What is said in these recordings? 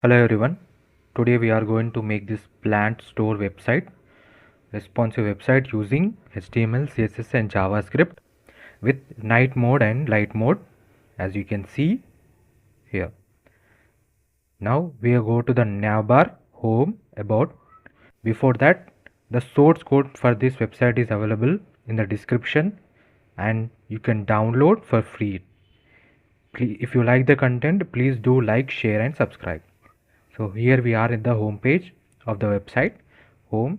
Hello everyone. Today we are going to make this plant store website, responsive website using HTML, CSS and JavaScript with night mode and light mode, as you can see here. Now we will go to the navbar, home, about. Before that, the source code for this website is available in the description and you can download for free. If you like the content, please do like, share and subscribe. So here we are in the home page of the website. Home,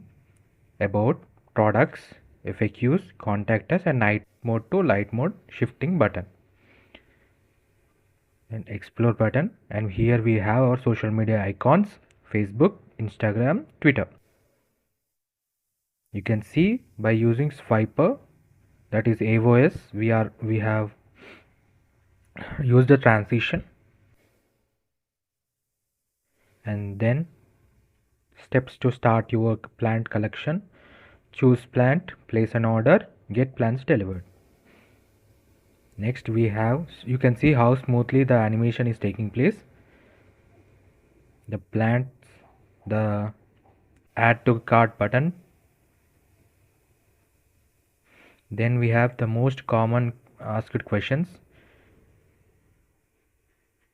about, products, FAQs, contact us and night mode to light mode shifting button and explore button, and here we have our social media icons: Facebook, Instagram, Twitter. You can see by using swiper, that is AOS, we have used the transition, and then steps to start your plant collection. Choose plant, place an order, get plants delivered. Next we have, you can see how smoothly the animation is taking place. The plants, the add to cart button. Then we have the most common asked questions.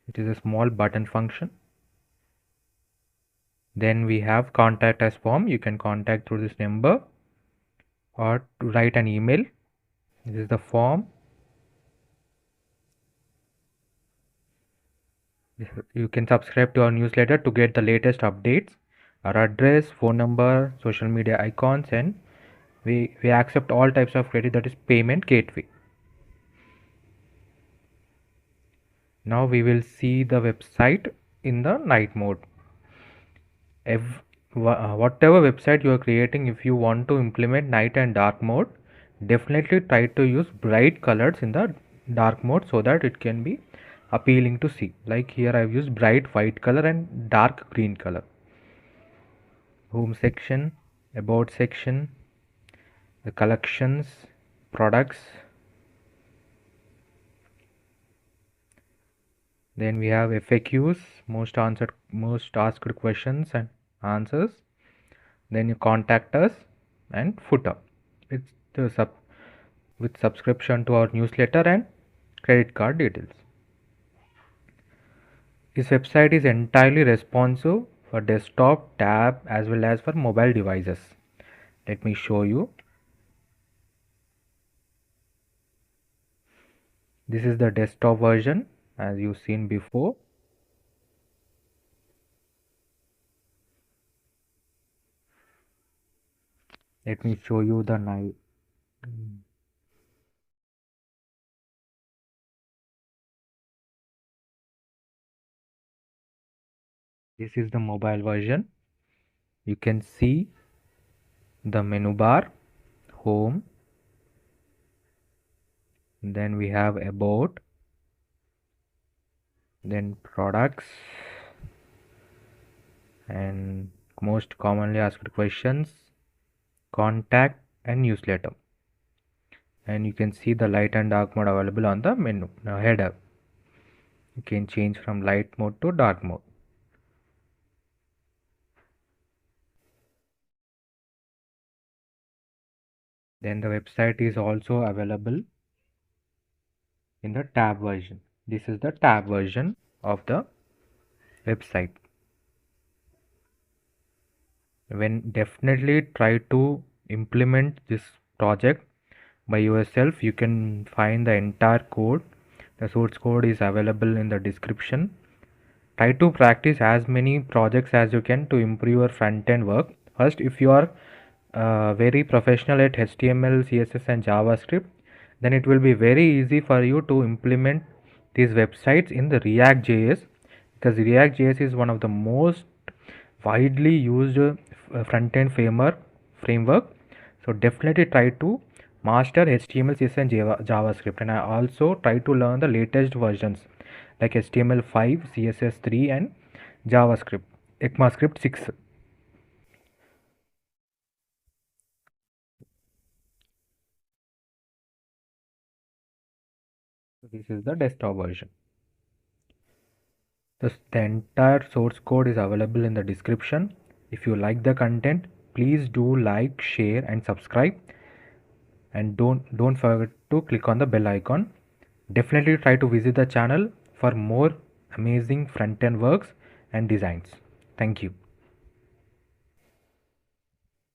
It is a small button function. Then we have contact us form. You can contact through this number or to write an email. This is the form. You can subscribe to our newsletter to get the latest updates. Our address, phone number, social media icons, and we accept all types of credit, that is payment gateway. Now we will see the website in the night mode. Whatever website you are creating, if you want to implement night and dark mode, definitely try to use bright colors in the dark mode so that it can be appealing to see. Like here I've used bright white color and dark green color. Home section, about section, the collections, products. Then we have FAQs, most asked questions and answers. Then you contact us, and footer. It's the with subscription to our newsletter and credit card details. This website is entirely responsive for desktop, tab as well as for mobile devices. Let me show you. This is the desktop version as you've seen before. Let me show you the night. This is the mobile version. You can see the menu bar, home, then we have about, then products, and most commonly asked questions, contact and newsletter. And you can see the light and dark mode available on the menu header. You can change from light mode to dark mode. Then the website is also available in the tab version. This is the tab version of the website. When definitely try to implement this project by yourself. You can find the entire code. The source code is available in the description. Try to practice as many projects as you can to improve your front end work. First, if you are very professional at HTML, CSS and JavaScript, then it will be very easy for you to implement these websites in the React.js, because React.js is one of the most widely used front-end framework. So definitely try to master HTML, CSS and JavaScript, and I also try to learn the latest versions like HTML5, CSS3 and JavaScript, ECMAScript 6. This is the desktop version. The entire source code is available in the description. If you like the content, please do like, share and subscribe, and don't forget to click on the bell icon. Definitely try to visit the channel for more amazing front end works and designs. Thank you.